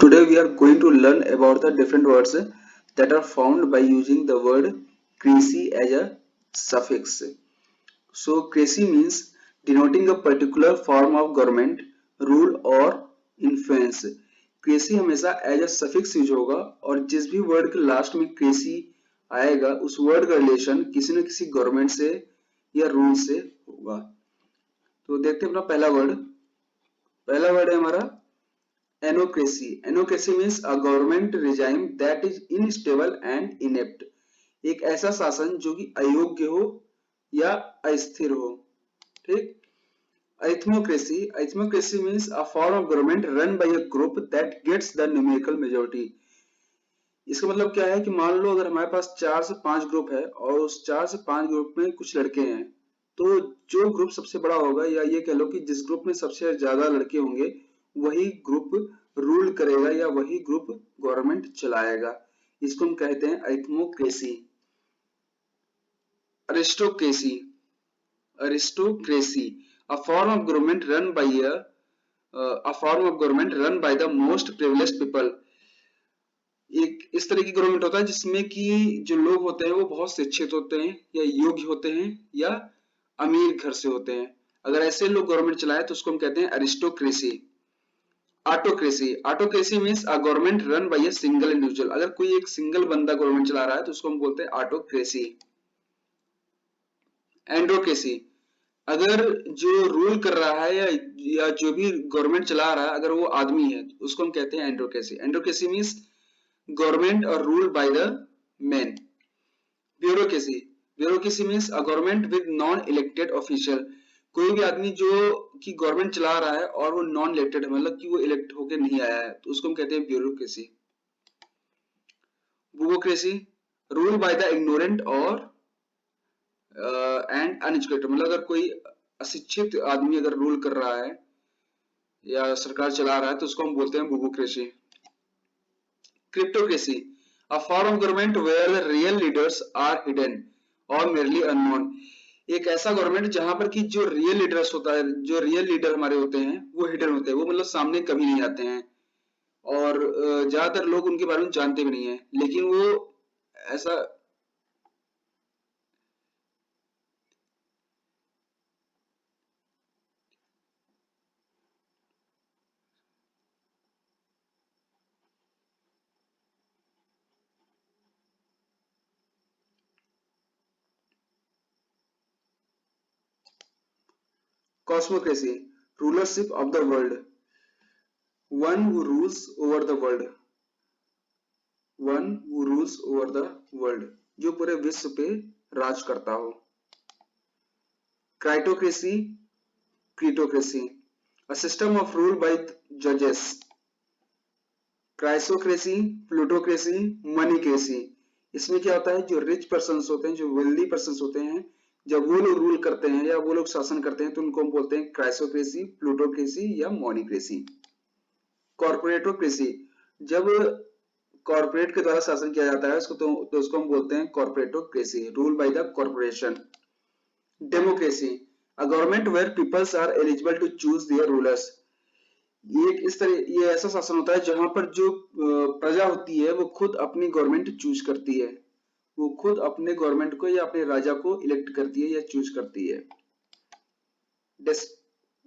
Today we are going to learn about the different words that are found by using the word crazy as a suffix. So crazy means denoting a particular form of government, rule or influence. Cracy हमेशा as a suffix use होगा और जिस भी word के last में cracy आएगा उस word का रिलेशन किसी न किसी गवर्नमेंट से या रूल से होगा। तो देखते हैं अपना पहला वर्ड है हमारा anocracy. Anocracy means a government regime that is unstable and inept. एक ऐसा शासन जो कि अयोग्य हो या अस्थिर हो। ठीक। Arithmocracy means a form of government run by a group that gets the numerical majority. इसका मतलब क्या है कि मान लो अगर हमारे पास 4 से 5 ग्रुप है और उस 4 से 5 ग्रुप में कुछ लड़के हैं, तो जो ग्रुप सबसे बड़ा होगा या ये कह लो कि जिस ग्रुप में सबसे ज्यादा लड़के होंगे वही ग्रुप रूल करेगा या वही ग्रुप गवर्नमेंट चलाएगा। इसको हम कहते हैं arithmocracy. Aristocracy a form of government run by the most privileged people। एक इस तरह की गवर्नमेंट होता है जिसमें कि जो लोग होते हैं वो बहुत शिक्षित होते हैं या योग्य होते हैं या अमीर घर से होते हैं। अगर ऐसे लोग गवर्नमेंट चलाए तो उसको हम कहते हैं aristocracy. Autocracy means a government run bye a single individual. अगर कोई एक सिंगल बंदा गवर्नमेंट चला रहा है तो उसको हम बोलते हैं ऑटोक्रेसी। एंड्रोक्रेसी, अगर जो रूल कर रहा है या जो भी गवर्नमेंट चला रहा है अगर वो आदमी है तो उसको हम कहते हैं एंड्रोक्रेसी। एंड्रोक्रेसी मीन्स गवर्नमेंट और rule by the man. Bureaucracy means a government with non elected official. कोई भी आदमी जो कि गवर्नमेंट चला रहा है और वो नॉन इलेक्टेड है, मतलब कि वो इलेक्ट होके नहीं आया है, तो उसको हम कहते हैं bureaucracy. Bureaucracy, rule by the ignorant और एंड अनएजुकेटेड, मतलब अगर कोई अशिक्षित आदमी अगर रूल कर रहा है या सरकार चला रहा है तो उसको हम बोलते हैं bureaucracy. Cryptocracy, a form of government where the real leaders are hidden और मेरली अननोन। एक ऐसा गवर्नमेंट जहां पर कि जो रियल लीडर्स होता है, जो रियल लीडर हमारे होते हैं वो हिडन होते हैं, वो मतलब सामने कभी नहीं आते हैं और ज्यादातर लोग उनके बारे में जानते भी नहीं है, लेकिन वो ऐसा Cosmocracy, rulership of the world, one who rules over the world, जो पूरे विश्व पे राज करता हो। Critocracy, kritocracy, a system of rule by judges। Chrysocracy, plutocracy, moneycracy. इसमें क्या होता है, जो रिच पर्सन्स होते हैं, जो वेल्दी पर्सन्स होते हैं, जब वो लोग रूल करते हैं या वो लोग शासन करते हैं तो उनको हम बोलते हैं क्राइसोक्रेसी, प्लूटोक्रेसी या मोनिक्रेसी। कॉर्पोरेटोक्रेसी, जब कॉर्पोरेट के द्वारा शासन किया जाता है उसको तो उसको हम बोलते हैं corporatocracy, rule by the corporation. Democracy, a government where peoples are eligible to choose their rulers. ये ऐसा शासन होता है जहां पर जो प्रजा होती है वो खुद अपनी गवर्नमेंट चूज करती है, वो खुद अपने गवर्नमेंट को या अपने राजा को इलेक्ट करती है या चूज करती है।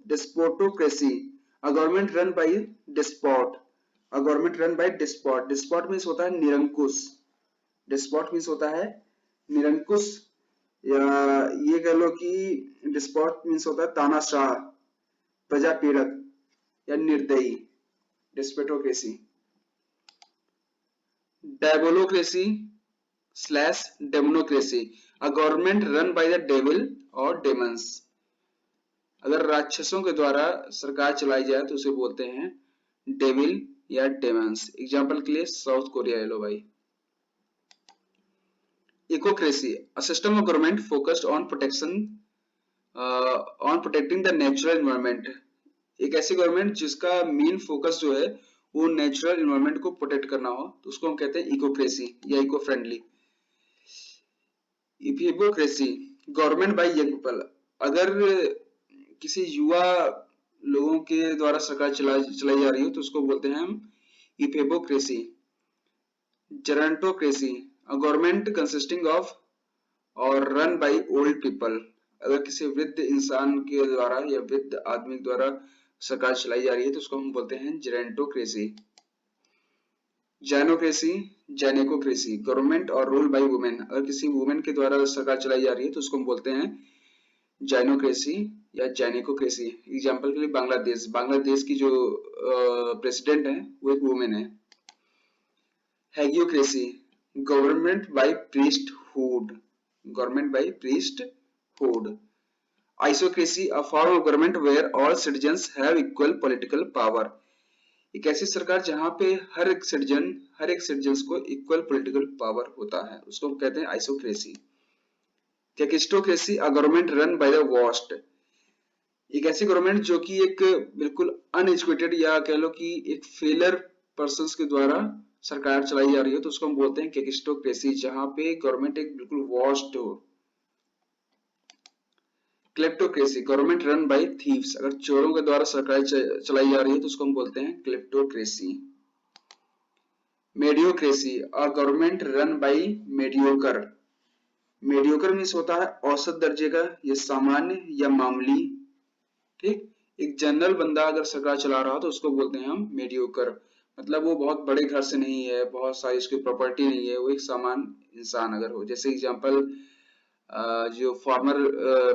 Despotocracy, a government run by despot. A government run by despot. Despot means होता है निरंकुश। डिस्पॉट मीन्स होता है निरंकुश, या ये कह लो कि डिस्पॉट मीन्स होता है तानाशाह, प्रजा पीड़क या निर्दयी। Despotocracy. Devilocracy slash demonocracy, a government run by the devil और डेमंस। अगर राक्षसों के द्वारा सरकार चलाई जाए तो उसे बोलते हैं डेविल या डेमंस। एग्जाम्पल के लिए साउथ कोरिया ले लो भाई। Ecocracy, a system of government focused on protecting the natural environment. एक ऐसी गवर्नमेंट जिसका मेन फोकस जो है वो नेचुरल एनवायरनमेंट को प्रोटेक्ट करना हो तो उसको हम कहते हैं इकोक्रेसी या eco friendly. Ephebocracy, government by young people. अगर किसी युवा लोगों के द्वारा सरकार चलाई जा रही हो तो उसको बोलते हैं हम इफेबोक्रेसी, जेरोंटोक्रेसी, अ गवर्नमेंट कंसिस्टिंग ऑफ और रन बाय ओल्ड पीपल, अगर किसी वृद्ध इंसान के द्वारा या वृद्ध आदमी द्वारा सरकार चलाई जा रही है तो उसको हम बोलते हैं जेरोंटोक्रेसी। जैनोक्रेसी, जैनेकोक्रेसी, गवर्नमेंट और रूल बाय वुमेन, अगर किसी वुमेन के द्वारा सरकार चलाई जा रही है तो उसको हम बोलते हैं जैनोक्रेसी या जैनेकोक्रेसी। एग्जाम्पल के लिए बांग्लादेश, बांग्लादेश की जो प्रेसिडेंट है वो एक वुमेन है। Hagiocracy, government by priesthood, government by priesthood. Isocracy, a form of government where all citizens have equal political power, एक ऐसी सरकार जहां पे हर एक सिटीजन को इक्वल पॉलिटिकल पावर होता है, उसको कहते हैं isocracy. Kakistocracy, a government run by the worst, एक ऐसी गवर्नमेंट जो कि एक बिल्कुल अनएजुकेटेड या कह लो कि एक फेलर पर्संस के द्वारा सरकार चलाई जा रही है तो उसको हम बोलते हैं केकिस्टोक्रेसी, जहां पे गवर्नमेंट एक बिल्कुल वॉस्ट हो। Kleptocracy, government run bye thieves, अगर चोरों के द्वारा सरकार चलाई जा रही है तो उसको हम बोलते हैं kleptocracy. Mediocracy, a government run by mediocre, mediocre means होता है औसत दर्जे का या सामान्य या मामूली, ठीक। एक जनरल बंदा अगर सरकार चला रहा हो तो उसको बोलते हैं हम मेडियोकर, मतलब वो बहुत बड़े घर से नहीं है, बहुत सारी उसकी प्रॉपर्टी नहीं है, वो एक सामान्य इंसान अगर हो। जैसे एग्जांपल जो फॉर्मर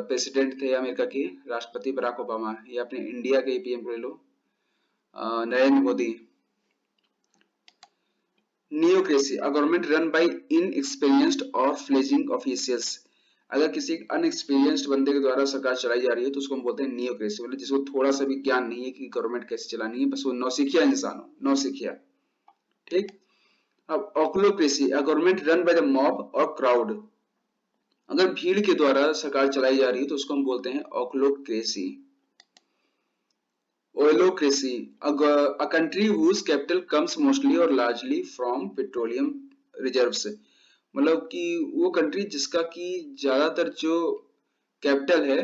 प्रेसिडेंट थे अमेरिका के राष्ट्रपति बराक ओबामा, या अपने इंडिया के पीएम ले लो Narendra Modi. Neocracy, a government run by inexperienced और फ्लेजिंग ऑफिशियल्स, अगर किसी अनएक्सपीरियंस्ड बंदे के द्वारा सरकार चलाई जा रही है तो उसको हम बोलते हैं नियोक्रेसी, मतलब जिसको थोड़ा सा भी ज्ञान नहीं है कि गवर्नमेंट कैसे चलानी है, बस वो नौसिखिया इंसान हो, नौसिखिया, ठीक। अब ochlocracy, a government run by the mob और क्राउड, अगर भीड़ के द्वारा सरकार चलाई जा रही है तो उसको हम बोलते हैं ऑक्लोक्रेसी। ओइलोक्रेसी, a country whose capital comes mostly or largely from petroleum reserves, मतलब कि वो कंट्री जिसका कि ज्यादातर जो कैपिटल है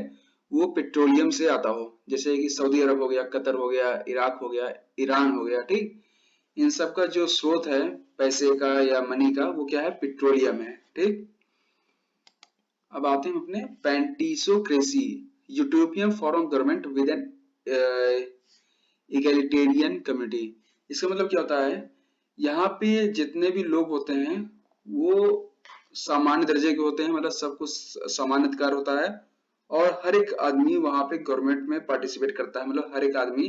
वो पेट्रोलियम से आता हो, जैसे कि सऊदी अरब हो गया, कतर हो गया, इराक हो गया, ईरान हो गया, ठीक। इन सब का जो स्रोत है पैसे का या मनी का वो क्या है, पेट्रोलियम है, ठीक। अब आते हैं अपने pantisocracy, utopian form of government with an egalitarian community, इसका मतलब क्या होता है, यहाँ पे जितने भी लोग होते हैं वो सामान्य दर्जे के होते हैं, मतलब सबको समान अधिकार होता है और हर एक आदमी वहां पे गवर्नमेंट में पार्टिसिपेट करता है, मतलब हर एक आदमी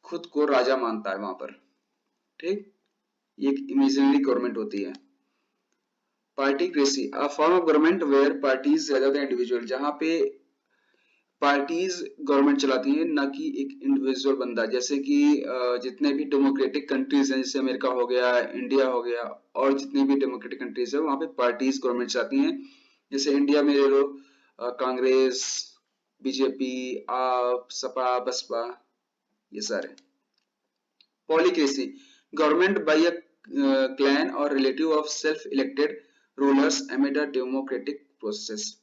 खुद को राजा मानता है वहां पर, ठीक। ये एक इमेजिनरी गवर्नमेंट होती है। Partycracy, a form of government where parties rather than individual, जहां पे पार्टीज गवर्नमेंट चलाती है ना कि एक इंडिविजुअल बंदा, जैसे कि जितने भी डेमोक्रेटिक कंट्रीज हैं, जैसे अमेरिका हो गया, इंडिया हो गया, और जितने भी डेमोक्रेटिक कंट्रीज है वहां पे पार्टीज गवर्नमेंट चलाती हैं। जैसे इंडिया में ले लो कांग्रेस, बीजेपी, आप, सपा, बसपा, ये सारे। Polycracy, government by a clan और relative of self elected rulers amid a democratic process.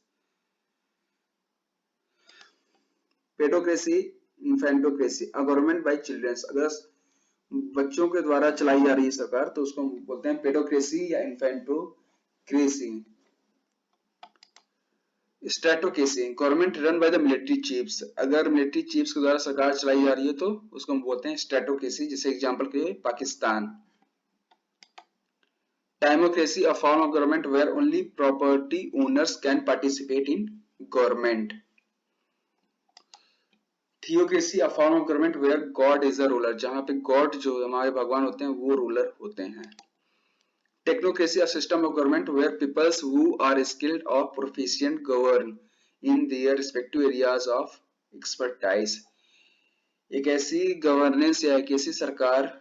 Paedocracy, infantocracy, a government by childrens, अगर बच्चों के द्वारा चलाई जा रही है सरकार तो उसको हम बोलते हैं पेडोक्रेसी या infantocracy. Stratocracy, government run by the military chiefs, अगर मिलिट्री चीफ्स के द्वारा सरकार चलाई जा रही है तो उसको हम बोलते हैं स्ट्रेटोक्रेसी, जैसे एग्जांपल के लिए Pakistan. Timocracy, a form of government where only property owners can participate in government. Theocracy, a form of government where God is a ruler, जहां पे गॉड जो हमारे भगवान होते हैं वो रूलर होते हैं। Technocracy, a system of government where peoples who are skilled और proficient govern in their respective areas of expertise, एक ऐसी गवर्नेंस या एक ऐसी सरकार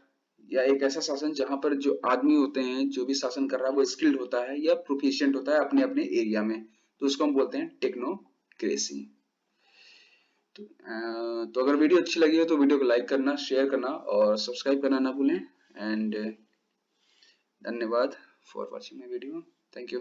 या एक ऐसा शासन जहां पर जो आदमी होते हैं, जो भी शासन कर रहा है वो स्किल्ड होता है या प्रोफिशिएंट होता है अपने अपने एरिया में, तो उसको हम बोलते हैं टेक्नोक्रेसी। तो अगर वीडियो अच्छी लगी हो तो वीडियो को लाइक करना, शेयर करना और सब्सक्राइब करना ना भूलें। एंड धन्यवाद for watching my video, thank you.